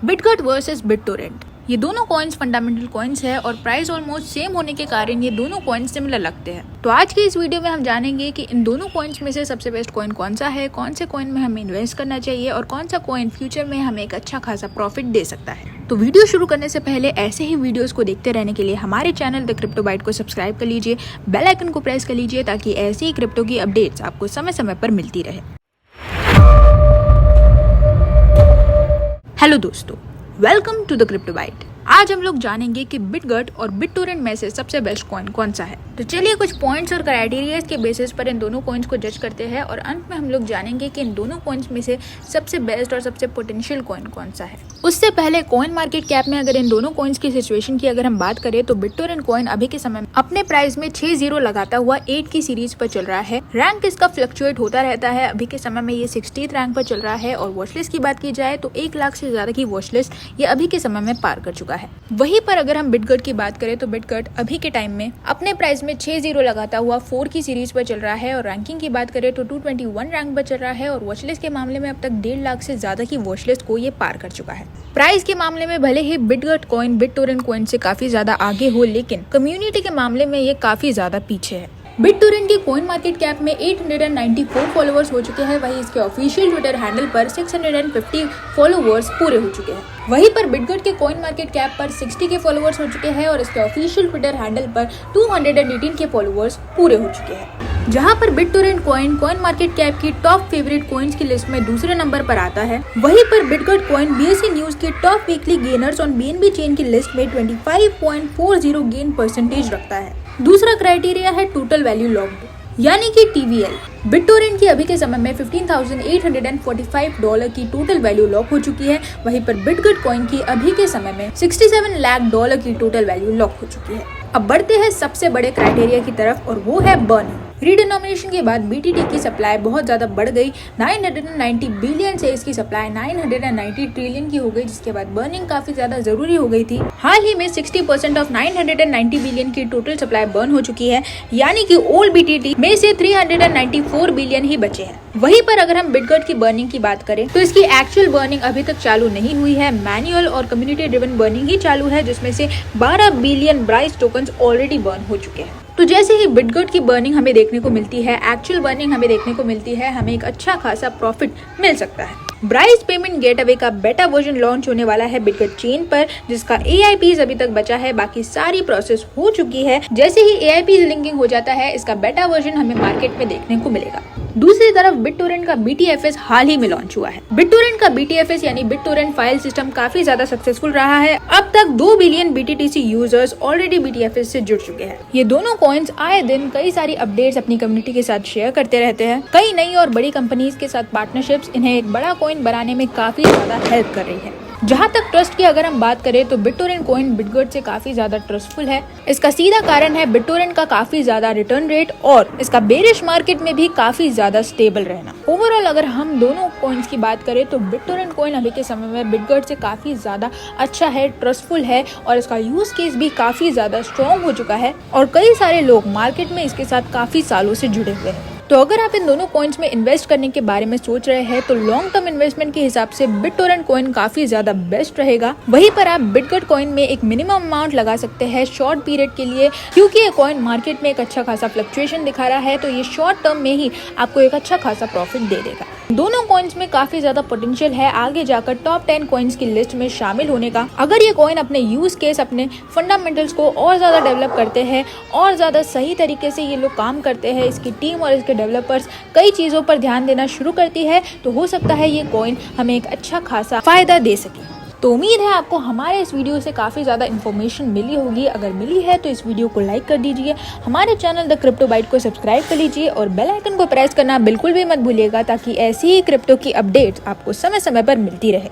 बिटगट versus BitTorrent. ये दोनों coins fundamental coins है और प्राइस ऑलमोस्ट सेम होने के कारण ये दोनों कॉइन्स सिमिलर लगते हैं। तो आज की इस वीडियो में हम जानेंगे कि इन दोनों कॉइन्स में से सबसे बेस्ट कॉइन कौन सा है, कौन से कॉइन में हमें इन्वेस्ट करना चाहिए और कौन सा कॉइन फ्यूचर में हमें एक अच्छा खासा प्रॉफिट दे सकता है। तो वीडियो शुरू करने से पहले ऐसे ही वीडियोस को देखते रहने के लिए हमारे चैनल द क्रिप्टो बाइट को सब्सक्राइब कर लीजिए, बेल आइकन को प्रेस कर लीजिए ताकि ऐसी ही क्रिप्टो की अपडेट्स आपको समय समय पर मिलती रहे। हेलो दोस्तों, welcome to the crypto byte. आज हम लोग जानेंगे कि बिटगट और बिटटोरेंट में से सबसे बेस्ट कॉइन कौन सा है। तो चलिए कुछ पॉइंट्स और क्राइटेरिया के बेसिस पर इन दोनों कॉइन्स को जज करते हैं और अंत में हम लोग जानेंगे कि इन दोनों कॉइन्स में से सबसे बेस्ट और सबसे पोटेंशियल कॉइन कौन सा है। उससे पहले कॉइन मार्केट कैप में अगर इन दोनों कॉइन्स की सिचुएशन की अगर हम बात करें तो बिटटोरेंट कॉइन अभी के समय में अपने प्राइस में 6 0 लगाता हुआ 8 की सीरीज पर चल रहा है। रैंक इसका फ्लक्चुएट होता रहता है। अभी के समय में ये 60th रैंक पर चल रहा है और वॉचलिस्ट की बात की जाए तो 1 लाख से ज्यादा की वॉचलिस्ट ये अभी के समय में पार कर चुका है। वहीं पर अगर हम बिटगट की बात करें तो बिटगट अभी के टाइम में अपने प्राइस में 6 0 लगाता हुआ 4 की सीरीज पर चल रहा है और रैंकिंग की बात करें तो 221 रैंक पर चल रहा है और वॉचलिस्ट के मामले में अब तक 1.5 लाख से ज्यादा की वॉचलिस्ट को ये पार कर चुका है। प्राइस के मामले में भले ही बिटगट कॉइन बिटटोरेंट कॉइन से काफी ज्यादा आगे हो, लेकिन कम्युनिटी के मामले में ये काफी ज्यादा पीछे है। बिटटोरेंट की कॉइन मार्केट कैप में 894 फॉलोअर्स हो चुके हैं। वहीं इसके ऑफिशियल ट्विटर हैंडल पर 650 फॉलोअर्स पूरे हो चुके हैं। वहीं पर बिटगट के कॉइन मार्केट कैप पर 60 के फॉलोअर्स हो चुके हैं और इसके ऑफिशियल ट्विटर हैंडल पर 218 के फॉलोअर्स पूरे हो चुके हैं। जहां पर बिटटोरेंट कॉइन मार्केट कैप की टॉप फेवरेट कॉइन्स की लिस्ट में दूसरे नंबर पर आता है। वहीं पर बिटगट कॉइन बीएसई न्यूज के top weekly gainers on BNB chain की लिस्ट में 25.40 गेन परसेंटेज रखता है। दूसरा क्राइटेरिया है टोटल वैल्यू लॉक्ड यानी कि टीवीएल। बिटटोरेंट की अभी के समय में $15,845 की टोटल वैल्यू लॉक हो चुकी है। वहीं पर बिटगट कॉइन की अभी के समय में $67 लाख की टोटल वैल्यू लॉक हो चुकी है। अब बढ़ते हैं सबसे बड़े क्राइटेरिया की तरफ और वो है बर्निंग। रीडिनोमिनेशन के बाद बीटीटी की सप्लाई बहुत ज्यादा बढ़ गई। 990 बिलियन से इसकी सप्लाई 990 ट्रिलियन की हो गई, जिसके बाद बर्निंग काफी ज्यादा जरूरी हो गई थी। हाल ही में 60% ऑफ 990 बिलियन की टोटल सप्लाई बर्न हो चुकी है, यानी कि ओल्ड बीटीटी में से 394 बिलियन ही बचे हैं। वहीं पर अगर हम बिटगट की बर्निंग की बात करें तो इसकी एक्चुअल बर्निंग अभी तक चालू नहीं हुई है। मैनुअल और कम्युनिटी ड्रिवन बर्निंग ही चालू है, जिसमें से 12 billion Bryce tokens already burn हो चुके हैं। तो जैसे ही बिटगट की बर्निंग हमें देखने को मिलती है, एक्चुअल बर्निंग हमें देखने को मिलती है, हमें एक अच्छा खासा प्रॉफिट मिल सकता है। ब्राइस पेमेंट गेटअवे का बेटा वर्जन लॉन्च होने वाला है बिटगट चेन पर, जिसका AIPs अभी तक बचा है, बाकी सारी प्रोसेस हो चुकी है। जैसे ही AIPs लिंकिंग हो जाता है, इसका बेटा वर्जन हमें मार्केट में देखने को मिलेगा। दूसरी तरफ बिटटोरेंट का BTFS हाल ही में लॉन्च हुआ है। बिटटोरेंट का BTFS यानी बिटटोरेंट फाइल सिस्टम काफी ज्यादा सक्सेसफुल रहा है। अब तक 2 billion BTTC users already BTFS से जुड़ चुके हैं। ये दोनों कॉइन्स आए दिन कई सारी अपडेट्स अपनी कम्युनिटी के साथ शेयर करते रहते हैं। कई नई और बड़ी कंपनीज के साथ पार्टनरशिप्स इन्हें एक बड़ा कॉइन बनाने में काफी ज्यादा हेल्प कर रही है। जहां तक ट्रस्ट की अगर हम बात करें तो बिटटोरेंट कॉइन बिटगट से काफी ज्यादा ट्रस्टफुल है। इसका सीधा कारण है बिटटोरेंट का काफी ज्यादा रिटर्न रेट और इसका बेरिश मार्केट में भी काफी ज्यादा स्टेबल रहना। ओवरऑल अगर हम दोनों कॉइन्स की बात करें तो बिटटोरेंट कॉइन अभी के समय में बिटगट से काफी ज्यादा अच्छा है, ट्रस्टफुल है और इसका यूज केस भी काफी ज्यादा स्ट्रॉन्ग हो चुका है और कई सारे लोग मार्केट में इसके साथ काफी सालों से जुड़े हुए हैं। तो अगर आप इन दोनों कॉइन्स में इन्वेस्ट करने के बारे में सोच रहे हैं तो लॉन्ग टर्म इन्वेस्टमेंट के हिसाब से बिटटोरेंट कॉइन काफी ज्यादा बेस्ट रहेगा। वहीं पर आप बिटगट कॉइन में एक मिनिमम अमाउंट लगा सकते हैं शॉर्ट पीरियड के लिए, क्योंकि ये कॉइन मार्केट में एक अच्छा खासा फ्लक्चुएशन दिखा रहा है, तो ये शॉर्ट टर्म में ही आपको एक अच्छा खासा प्रॉफिट दे देगा। दोनों कॉइन्स में काफी ज्यादा पोटेंशियल है आगे जाकर टॉप 10 कॉइन्स की लिस्ट में शामिल होने का। अगर ये कॉइन अपने यूज केस, अपने फंडामेंटल्स को और ज्यादा डेवलप करते हैं और ज्यादा सही तरीके से ये लोग काम करते हैं, इसकी टीम और इसके डेवलपर्स कई चीजों पर ध्यान देना शुरू करती है, तो हो सकता है ये कॉइन हमें एक अच्छा खासा फायदा दे सके। तो उम्मीद है आपको हमारे इस वीडियो से काफी ज्यादा इन्फॉर्मेशन मिली होगी। अगर मिली है तो इस वीडियो को लाइक कर दीजिए, हमारे चैनल द क्रिप्टो बाइट को सब्सक्राइब कर लीजिए और बेल आइकन को प्रेस करना बिल्कुल भी मत भूलिएगा ताकि ऐसी ही क्रिप्टो की अपडेट्स आपको समय समय पर मिलती रहे।